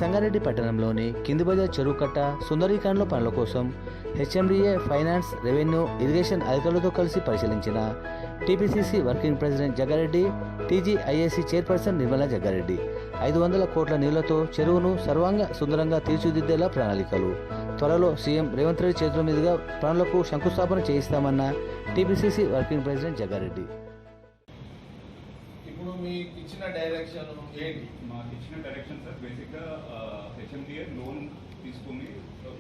సంగారెడ్డి పట్టణంలోని కింది బజార్ చెరువు కట్ట సుందరీకరణలో పనుల కోసం హెచ్ఎండిఏ ఫైనాన్స్ రెవెన్యూ ఇరిగేషన్ అధికారులతో కలిసి పరిశీలించిన TPCC working president Jagga Reddy, TGIAC chairperson Nirmala Jagga Reddy 500 కోట్ల నీళ్లతో చెరువును సర్వాంగ సుందరంగా తీర్చిదిద్దేలా ప్రణాళికలు. త్వరలో సీఎం రేవంత్ రెడ్డి చేతుల మీదుగా పనులకు శంకుస్థాపన చేయిస్తామన్న టీపీసీసీ వర్కింగ్ ప్రెసిడెంట్ జగ్గారెడ్డి. ఇప్పుడు మీకు ఇచ్చిన డైరెక్షన్ ఏంటి? మాకు ఇచ్చిన డైరెక్షన్ సార్ బేసిక్గా హెచ్ఎండిఏ లోన్ తీసుకుని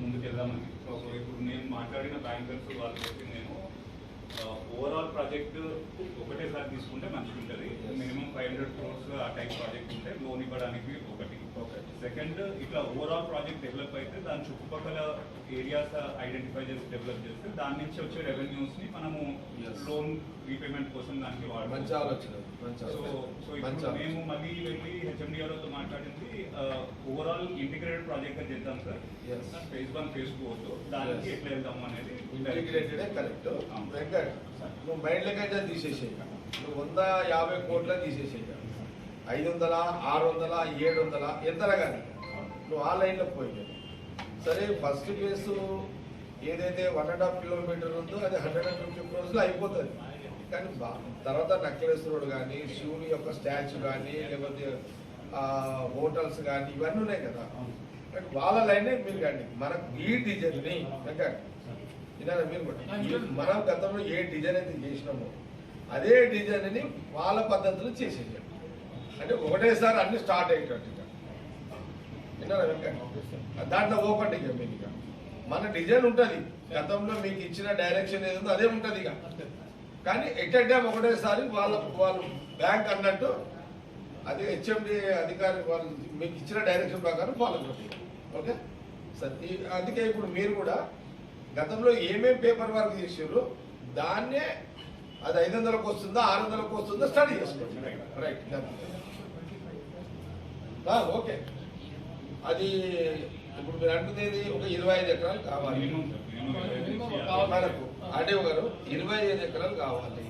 ముందుకు వెళ్దామని. సో ఇప్పుడు నేను మాట్లాడిన బ్యాంకర్స్ వాళ్ళకి నేను ఓవరాల్ ప్రాజెక్ట్ ఒకటేసారి తీసుకుంటే మంచిగా ఉంటుంది. మినిమం 500 crores ఆ టైప్ ప్రాజెక్ట్ ఉంటే లోన్ ఇవ్వడానికి ఒకటి. సెకండ్, ఇట్లా ఓవరాల్ ప్రాజెక్ట్ డెవలప్ అయితే దాని చుట్టుపక్కల ఏరియాస్ ఐడెంటిఫై చేసి డెవలప్ చేస్తే దాని నుంచి వచ్చే రెవెన్యూస్ ని మనము లోన్ రీపేమెంట్ కోసం దానికి వాడతాం. మంచి ఆలోచన. సో ఇప్పుడు మేము మళ్ళీ వెళ్ళి హెచ్ఎండిఆర్తో మాట్లాడింది ఓవరాల్ ఇంటిగ్రేటెడ్ ప్రాజెక్ట్ అని చేద్దాం సార్. ఫేజ్ 1 ఫేజ్ 2 దానికి ఎట్లా వెళ్దాము అనేది ఇంటిగ్రేటెడే కరెక్ట్. వెంకట్, నువ్వు మైండ్ లెక్క తీసేసేయి. నువ్వు 150 కోట్ల తీసేసేయి. 500, 600, 700 ఎంతలా కానీ నువ్వు ఆ లైన్లో పోయి సరే. ఫస్ట్ కేసు ఏదైతే 1.5 కిలోమీటర్ ఉందో అది 150 crores అయిపోతుంది. కానీ తర్వాత నక్లెస్ రోడ్ కానీ, శివుని యొక్క స్టాచ్యూ కానీ, లేకపోతే హోటల్స్ కానీ ఇవన్నీ ఉన్నాయి కదా. వాళ్ళ లైనే మీరు కానీ మనకు ఈ డిజైన్ని విన్నారా మీరు కూడా? మనం గతంలో ఏ డిజైన్ అయితే చేసినామో అదే డిజైన్ని వాళ్ళ పద్ధతులు చేసేసాం. అంటే ఒకటేసారి అన్ని స్టార్ట్ అయ్యేటట్టు విన్నారా వెంకట? దాంట్లో ఓపెన్ ఇక మీకు ఇక మన డిజైన్ ఉంటుంది. గతంలో మీకు ఇచ్చిన డైరెక్షన్ ఏదో అదే ఉంటుంది ఇక. కానీ ఎట్ ఎ టైం ఒకటేసారి వాళ్ళు బ్యాంక్ అన్నట్టు అది హెచ్ఎండి అధికారి వాళ్ళు మీకు ఇచ్చిన డైరెక్షన్ ప్రకారం ఫాలో అవుతుంది. Okay sir. అందుకే ఇప్పుడు మీరు కూడా గతంలో ఏమేమి పేపర్ వర్క్ చేసారు దాన్నే అది 500కు వస్తుందా 600కు వస్తుందా స్టడీ చేసుకోండి. రైట్. ఓకే. అది ఇప్పుడు మీరు అంటున్నది ఒక 25 ఎకరాలు కావాలి మనకు. ఆర్డీఓ గారు 25 ఎకరాలు కావాలి.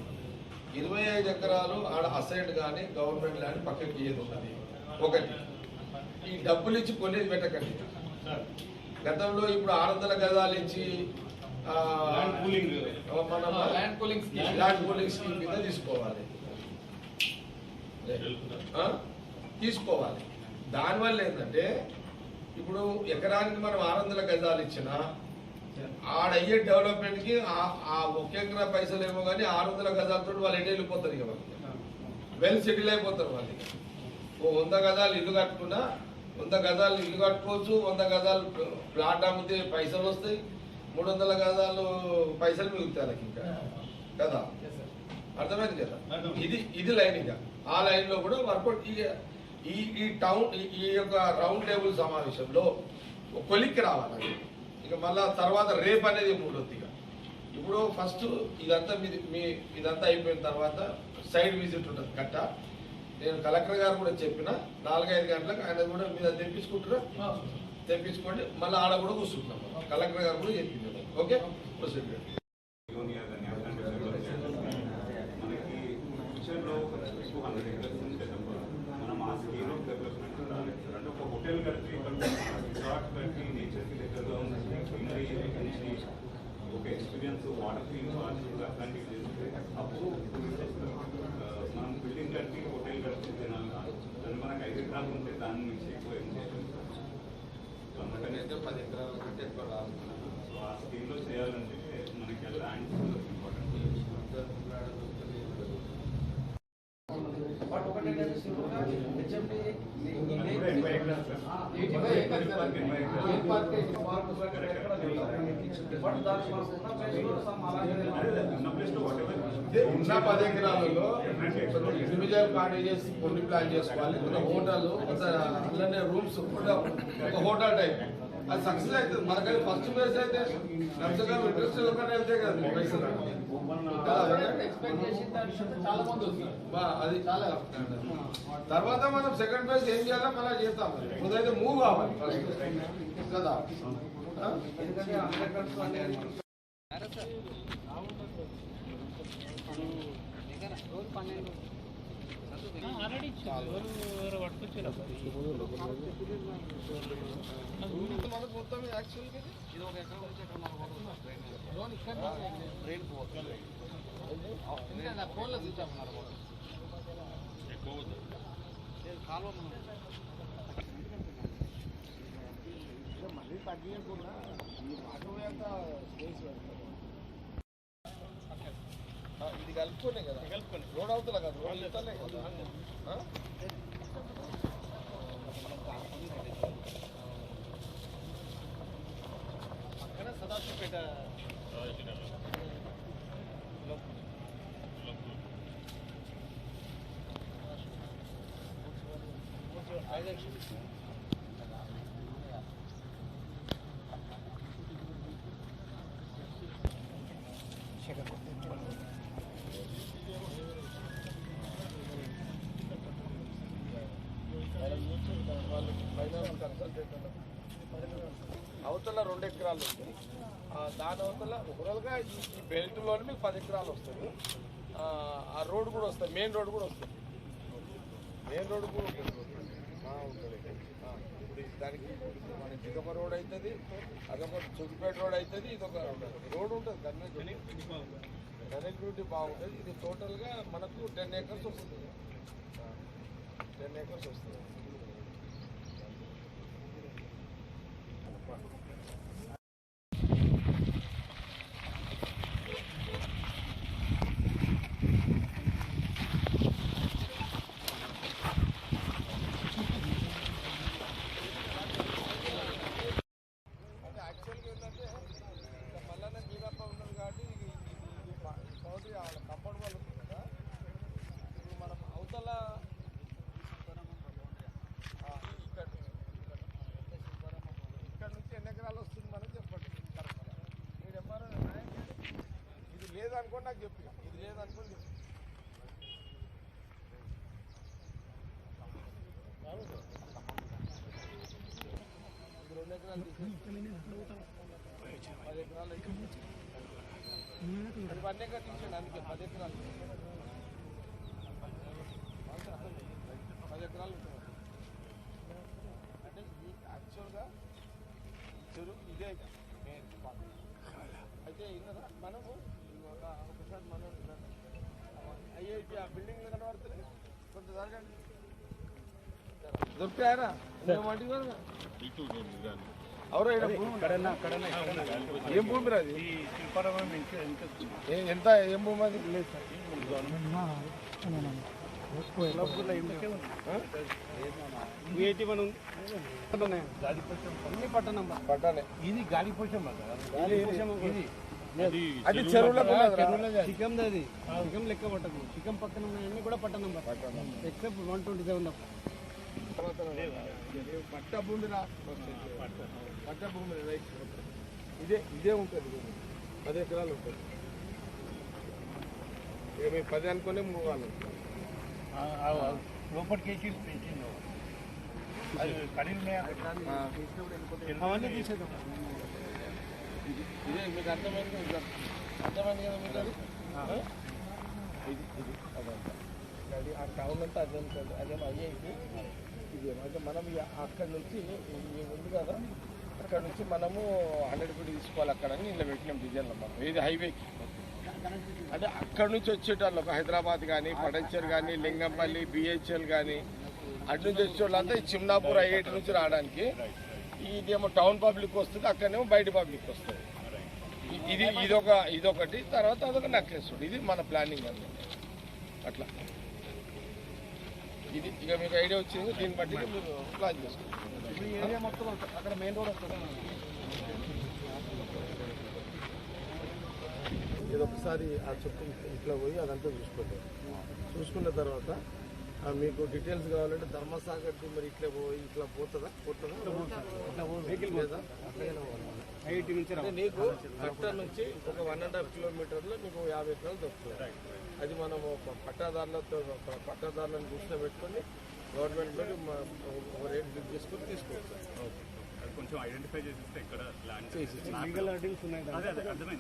25 ఎకరాలు ఆడ అసైడ్ కానీ గవర్నమెంట్ ల్యాండ్ పక్కకి ఏది ఉన్నది. ఒకటి, ఈ డబ్బులు ఇచ్చి కొనేది పెట్టకండి. గతంలో ఇప్పుడు 600 గజాలు ఇచ్చి మనం ల్యాండ్ పూలింగ్ స్కీమ్ మీద తీసుకోవాలి. దానివల్ల ఏంటంటే ఇప్పుడు ఎకరానికి మనం 600 గజాలు ఇచ్చినా ఆడయ్యే డెవలప్మెంట్ కి ఆ 1 ఎకరా పైసలు ఏమో కానీ 600 గజాలతో వాళ్ళు ఎటు వెళ్ళిపోతారు ఇక. వాళ్ళకి వెల్ సెటిల్ అయిపోతారు. వాళ్ళకి 100 గజాలు ఇల్లు కట్టుకున్నా 100 గజాలు ఇల్లు కట్టుకోవచ్చు. 100 గజాలు ప్లాట్ అమ్మితే పైసలు వస్తాయి. 300 గజాలు పైసలు మిగులుతాయి వాళ్ళకి ఇంకా కదా. అర్థమైంది కదా? ఇది లైన్. ఇక ఆ లైన్ లో కూడా వర్కౌట్ ఈ టౌన్ ఈ యొక్క రౌండ్ టేబుల్ సమావేశంలో కొలిక్కి రావాలి. ఇక మళ్ళా తర్వాత రేపు అనేది 3వ. ఇప్పుడు ఫస్ట్ ఇదంతా అయిపోయిన తర్వాత సైడ్ విజిట్ ఉంటుంది కట్ట. నేను కలెక్టర్ గారు కూడా చెప్పిన 4-5 గంటలకు ఆయన కూడా మీద తెప్పించుకోండి. మళ్ళీ ఆడ కూడా కూర్చుంటాం. కలెక్టర్ గారు కూడా చెప్పింది. Okay procedure. మనకి ఫ్యూచర్లో ఎక్కువ 100 acres మనం ఆ స్కేల్ ఆఫ్ డెవలప్మెంట్ రాలేదు. అంటే ఒక హోటల్ కట్టి రిసార్ట్ కట్టి నేచర్కి దగ్గరగా ఉన్నది ఒక ఎక్స్పీరియన్స్ వాటర్ క్లీన్ వాటర్ అట్లాంటివి చేస్తే అప్పుడు మనం బిల్డింగ్ కట్టి హోటల్ కట్టి తినాలి. దాన్ని మనకు 5 ఎకరాలు ఉంటే దాని నుంచి ఎక్కువ ఏం చేయాలి. అందుకని 10 ఎకరాల కంటే ఎక్కువ రాదు. సో ఆ స్కీమ్లో చేయాలంటే మనకి ల్యాండ్ ఇంపార్టెంట్. ఉన్న 10 ఎకరాలలో ఇండివిజువల్ కాటేజెస్ కొన్ని ప్లాన్ చేసుకోవాలి. ఒక హోటల్, అలానే రూమ్స్, ఒక హోటల్ టైప్ అది సక్సెస్ అవుతుంది. మనకైతే ఫస్ట్ ప్లేస్ అయితే నర్సగారు ఇంట్రెస్ట్ వెళ్తే కదా పైసలు అది. తర్వాత మనం సెకండ్ ప్లేస్ ఏం చేయాలో మళ్ళీ చేస్తాం. ముందైతే మూవ్ కావాలి కదా. ఆల్రెడీ ఎవరు పట్టుకొచ్చారు మనకు మొత్తం యాక్చువల్గా ఇది ఒక ఎకరం నుంచి ఎకరం లోన్ ఇక్కడ ట్రైన్ పోతుంది ఎందుకంటే ఫోన్లో స్విచ్ ఆఫ్ ఉన్నారు కాలువ మళ్ళీ తగ్గియకుండా ఈ రాకపోయాక స్పేస్ ఇది కలుపుకోనే కదా కలుపుకొని రోడ్ అవుతున్నా కదా రోడ్ ఇస్తానే కదా పక్కన సదాశివపేట అవతల 2 ఎకరాలు వస్తాయి దాని అవతల ఓవరాల్గా ఈ బెల్ట్లోనే మీకు 10 ఎకరాలు వస్తుంది ఆ రోడ్ కూడా వస్తుంది మెయిన్ రోడ్ కూడా వస్తుంది మెయిన్ రోడ్ కూడా ఉంటుంది ఇప్పుడు దానికి మనకి ఇదొక రోడ్ అవుతుంది అదొక చుట్టుపేట రోడ్ అవుతుంది ఇదొక రోడ్ ఉంటుంది కనెక్టివిటీ బాగుంటుంది ఇది టోటల్గా మనకు 10 ఏకర్స్ వస్తుంది 10 ఏకర్స్ వస్తుంది యాక్చువల్గా ఏంటంటే మల్లన్న బీరప్ప ఉన్నది కాబట్టి చౌదరి కంపౌండ్ వాళ్ళు ఉంటుంది కదా ఇప్పుడు మనం అవతల ఇక్కడ నుంచి ఎన్ని ఎకరాలు వస్తుంది మనం చెప్పండి కరెక్ట్గా మీరు ఎంఆర్ఓ న్యాయం చేయండి ఇది లేదనుకోండి నాకు చెప్పి ఇది లేదనుకోండి చెప్పి ఇది 2 ఎకరాలు 10 ఎకరాలు అయితే 1 ఎకర్ తీసేయండి అందుకే 10 ఎకరాలు 10 ఎకరాలు ఉంటుంది అంటే ఈ యాక్చువల్గా చెరువు ఇదే మెయిన్ స్పాట్ అయితే ఇన్నదా మనము ఒకసారి మనం ఐఐటి ఆ బిల్డింగ్ కనబడుతుంది కొంత జరగండి దొరికారా ఎవరో ఏం భూమి రాది ఎంత ఏం భూమి అది పట్టానే ఇది గాలి పోషం అది చెరువులకు చికం అది చికం లెక్క పట్టదు చికం పక్కన ఉన్నాయన్నీ కూడా పట్ట నంబర్ ఎక్సెప్ట్ 127 పట్ట భూమి పట్ట భూమి రైట్ ఇదే ఉంటుంది 10 ఎకరాలు ఉంటుంది ఇక మీరు 10 అనుకునే 3 వాళ్ళు లోపలికి అవన్నీ తీసేద్దాం ఇదే మీకు అర్థమైంది కదా మీకు ఇది అదంతా అది ఆ టౌన్ అంతా అదే ఉంటుంది అదేమో అయ్యేది ఇదే అంటే మనం అక్కడి నుంచి ఉంది కదా అక్కడ నుంచి మనము 100 ఫీట్ తీసుకోవాలి అక్కడ అని ఇలా పెట్టినాం డిజైన్లో మనం ఇది హైవేకి అంటే అక్కడి నుంచి వచ్చేటోళ్ళు హైదరాబాద్ కానీ పటంచర్ కానీ లింగంపల్లి బిహెచ్ఎల్ కానీ అటు నుంచి వచ్చేటోళ్ళంతా ఈ చిమ్నాపూర్ ఐఐటి నుంచి రావడానికి ఇదేమో టౌన్ పబ్లిక్ వస్తుంది అక్కడనేమో బయట పబ్లిక్ వస్తుంది ఇదొకటి తర్వాత అదొక నెక్లెస్ ఇది మన ప్లానింగ్ అన్నమాట అట్లా ఇది ఇక మీకు ఐడియా వచ్చింది దీన్ని బట్టి మీరు ప్లాన్ చేసుకోండి ఏరియా మొత్తం అక్కడ మెయిన్ రోడ్ వస్తుంది ఇది ఒకసారి ఆ చుట్టూ ఇట్లా పోయి అదంతా చూసుకున్న తర్వాత మీకు డీటెయిల్స్ కావాలంటే ధర్మసాగర్ మరి ఇట్లా పోతుందా వెహికల్ లేదా ఐఐటి నుంచి నీకు అక్కడ నుంచి ఒక 1.5 కిలోమీటర్లో మీకు 50 ఎకరాలు దొరుకుతుంది అది మనము పట్టాదారులను దృష్టిలో పెట్టుకొని గవర్నమెంట్లో రేట్ బుక్ చేసుకొని తీసుకోవచ్చు కొంచెం ఐడెంటిఫై చేసిస్తే ఇక్కడ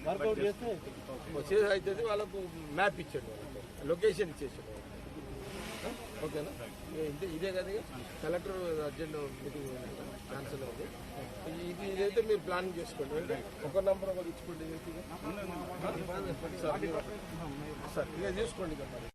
వర్కౌట్ చేస్తే అవుతుంది వాళ్ళకు మ్యాప్ ఇచ్చాడు లొకేషన్ ఇచ్చేసాడు ఓకేనా ఇదే కదా కలెక్టర్ అర్జెంట్ మీటింగ్ క్యాన్సిల్ అయింది ఇదైతే మీరు ప్లానింగ్ చేసుకోండి అంటే ఒక నంబర్ ఒకటి ఇచ్చుకోండి సార్ ఇక తీసుకోండి ఇక మరి